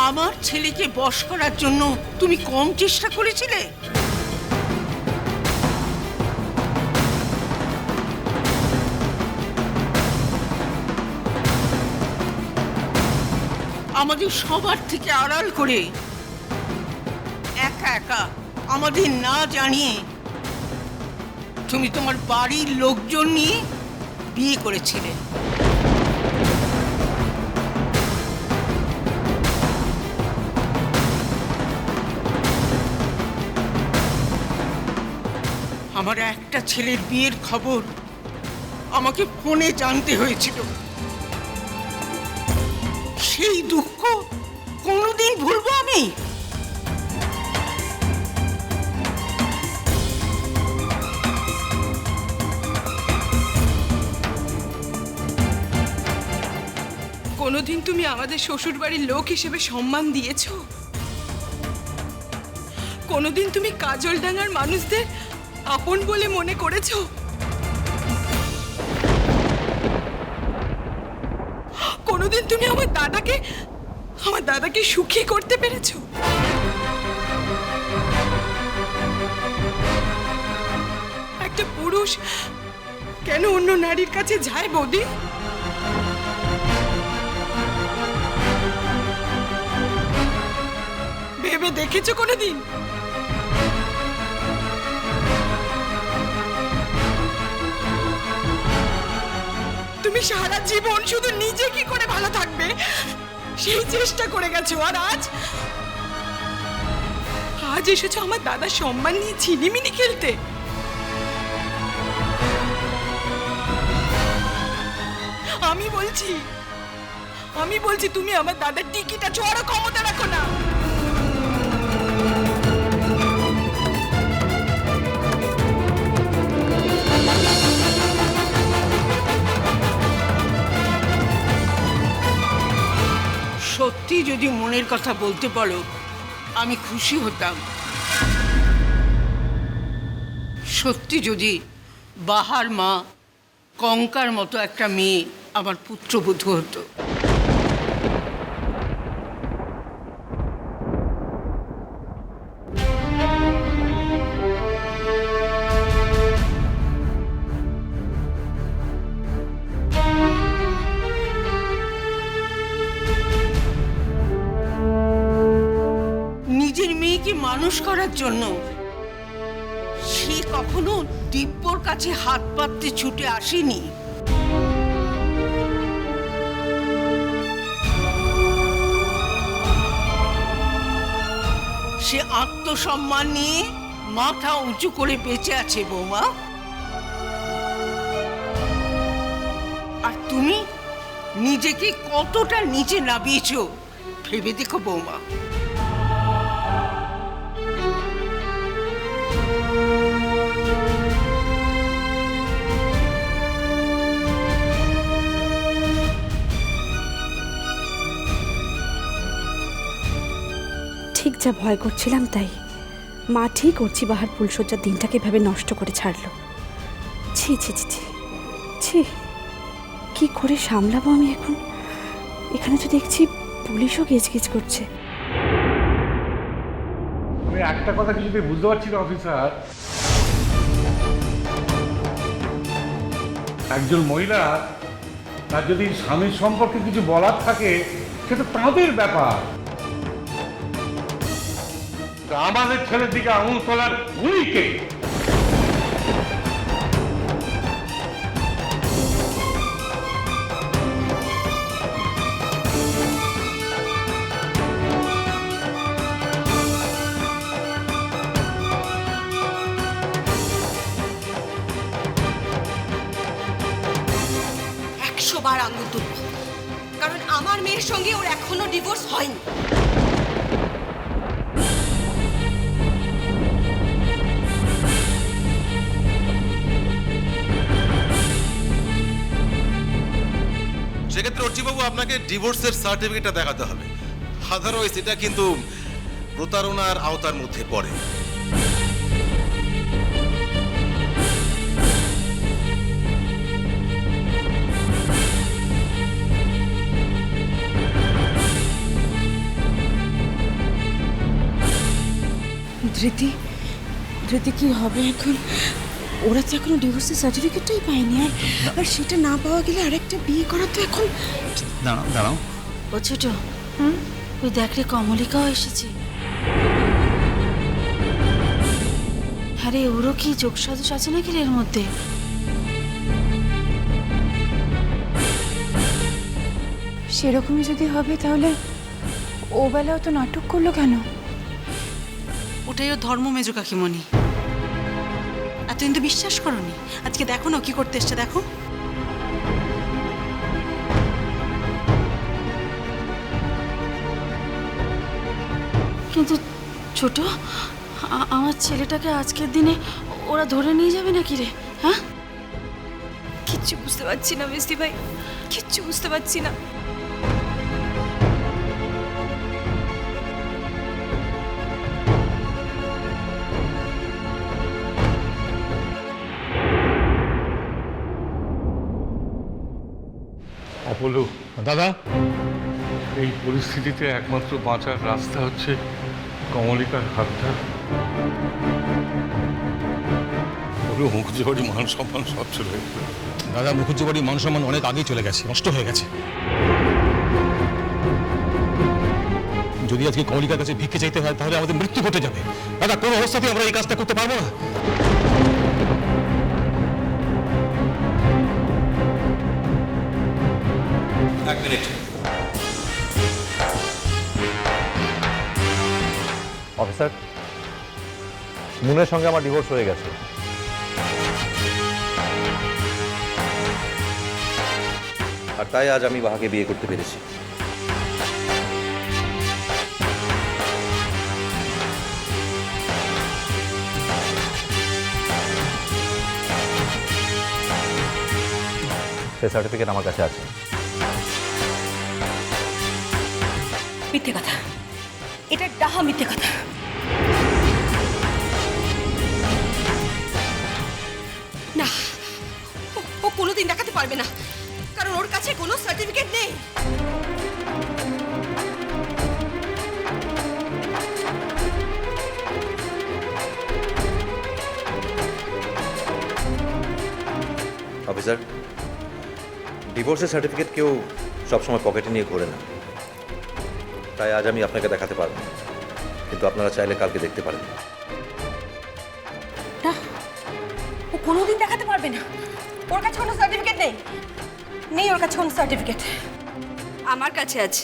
আমার ছেলেকে বশ করার জন্য তুমি কম চেষ্টা করেছিলে? আমাদের সবার থেকে আড়াল করে একা একা আমাদের না জানিয়ে তুমি তোমার বাড়ির লোকজন নিয়ে বিয়ে করেছিলে। আমার একটা ছেলের বিয়ের খবর আমাকে ফোনে জানতে হয়েছিল। সেই দুঃখ কোনোদিন ভুলবো আমি? কোনোদিন তুমি আমাদের শ্বশুর বাড়ির লোক হিসেবে সম্মান দিয়েছ? কোনোদিন তুমি কাজলডাঙ্গার মানুষদের আপন বলে মনে করেছো? কোনোদিন তুমি আমার দাদাকে সুখী করতে পেরেছো? একটা পুরুষ কেন অন্য নারীর কাছে যায় বৌদি? ভেবে দেখেছো কোনোদিন? তুমি সারা জীবন শুধু নিজে কি করে ভালো থাকবে সেই চেষ্টা করে গেছো, আর আজ এসেছো আমার দাদার সম্মান নিয়ে ছিনিমিনি খেলতে। আমি বলছি তুমি আমার দাদার টিকিটা ছোঁয়ারও ক্ষমতা রাখো না। সত্যি যদি মনের কথা বলতে পারো আমি খুশি হতাম। সত্যি যদি বাহার মা কঙ্কার মতো একটা মেয়ে আমার পুত্রবধূ হতো। নিজের মেয়েকে মানুষ করার জন্য সে কখনো দিব্যর কাছে হাত পাততে ছুটে আসেনি। সে আত্মসম্মান নিয়ে মাথা উঁচু করে বেঁচে আছে বৌমা। আর তুমি নিজেকে কতটা নিচে নামিয়েছো ভেবে দেখো বৌমা। ঠিক যা ভয় করছিলাম তাই। মা ঠিক করছি বাহার ফুলসজ্জার দিনটাকে এভাবে নষ্ট করে ছাড়লো। ছি ছি ছি ছি ছি, কি করে সামলাবো আমি এখন? এখানে তো দেখছি পুলিশও গেজগেজ করছে। আমি একটা কথা কিছুতেই বুঝতে পারছি না অফিসার, একজন মহিলা তার যদি স্বামীর সম্পর্কে কিছু বলার থাকে সেটা তাঁদের ব্যাপার। আমাদের ছেলের দিকে আঙুল তোলার উনিকে। বার আঙুল তুলব, কারণ আমার মেয়ের সঙ্গে ওর এখনো ডিভোর্স হয়নি। সেক্ষেত্রে অর্চিবাবু আপনাকে ডিভোর্সের সার্টিফিকেটটা দেখাতে হবে, আদারওয়াইজ এটা কিন্তু প্রতারণার আওতার মধ্যে পড়ে। ধৃতি ধৃতি কি হবে এখন? ওরা তো এখনো ডিভোর্সের সার্টিফিকেটটাই পায়নি, আর সেটা না পাওয়া গেলে আরেকটা বিয়ে করা তো এখন। দাঁড়াও দাঁড়াও, ও ছোট, ওই দেখ রে কমলিকাও এসেছে। আরে ওরও কি যোগসাজশ আছে নাকি রে এর মধ্যে? সেরকমই যদি হবে তাহলে ও বেলাও তো নাটক করলো কেন? ওটাই ওর ধর্ম মেজো কাকিমণি। এতদিন তো বিশ্বাস করনি, আজকে দেখো না ও কি করতে এসছে, দেখো। কিন্তু ছোট, আমার ছেলেটাকে আজকের দিনে ওরা ধরে নিয়ে যাবে নাকি রে? হ্যাঁ, কিচ্ছু বুঝতে পারছি না মিস্তি ভাই, কিচ্ছু বুঝতে পারছি না। অপলু, দাদা এই পরিস্থিতিতে একমাত্র বাঁচার রাস্তা হচ্ছে কমলিকার হাতটা। ওরও মুখজোড়ি মান সম্মান সব চলে গেছে। দাদা মুখুজ্জি বাড়ির মান সম্মান অনেক আগেই চলে গেছে, নষ্ট হয়ে গেছে। যদি আজকে কমলিকার কাছে ভিক্ষে চাইতে হয় তাহলে আমাদের মৃত্যু ঘটে যাবে। দাদা কোনো অবস্থাতেই আমরা এই কাজটা করতে পারবো না। এক মিনিট। অফিসার, মুনের সঙ্গে আমার ডিভোর্স হয়ে গেছে। আর তাই আজ আমি বাহাকে বিয়ে করতে পেরেছি। সেই সার্টিফিকেট আমার কাছে আছে। মিথ্যে কথা, এটা ডাহা মিথ্যে কথা। না, ও কোনোদিন দেখাতে পারবে না, কারণ ওর কাছে কোনো সার্টিফিকেট নেই। অফিসার, ডিভোর্সের সার্টিফিকেট কেউ সবসময় পকেটে নিয়ে ঘোরে না, তাই আজ আমি আপনাকে দেখাতে পারবো না, কিন্তু আপনারা চাইলে কালকে দেখতে পারেন। না, ও কোনোদিন দেখাতে পারবে না, ওর কাছে কোনো সার্টিফিকেট নেই। নেই ওর কাছে কোনো সার্টিফিকেট, আমার কাছে আছে।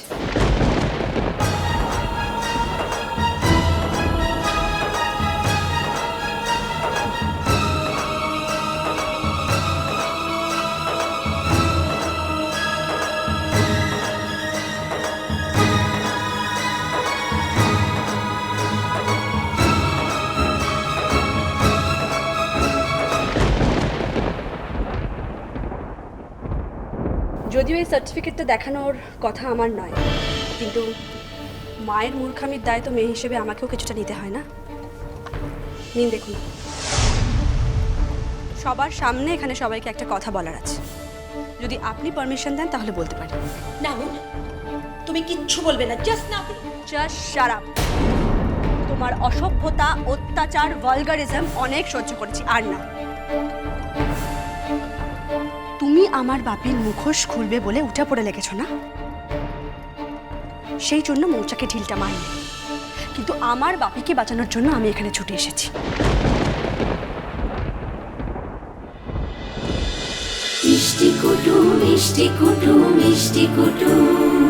যদিও এই সার্টিফিকেটটা দেখানোর কথা আমার নয়, কিন্তু মায়ের মূর্খামির দায় তো মেয়ে হিসেবে আমাকেও কিছুটা নিতে হয় না। নিন দেখুন, সবার সামনে এখানে সবাইকে একটা কথা বলার আছে। যদি আপনি পারমিশন দেন তাহলে বলতে পারি। না মুন, তুমি কিচ্ছু বলবে না, জাস্ট না। Just shut up. তোমার অসভ্যতা, অত্যাচার, ভালগারিজম অনেক সহ্য করেছি, আর না। তুমি আমার বাপের মুখোশ খুলবে বলে উঠে পড়ে লেগেছো না? সেই জন্য মৌচাকে ঢিলটা মারলে, কিন্তু আমার বাপিকে বাঁচানোর জন্য আমি এখানে ছুটে এসেছি। মিষ্টি কুটুম মিষ্টি কুটুম মিষ্টি কুটুম।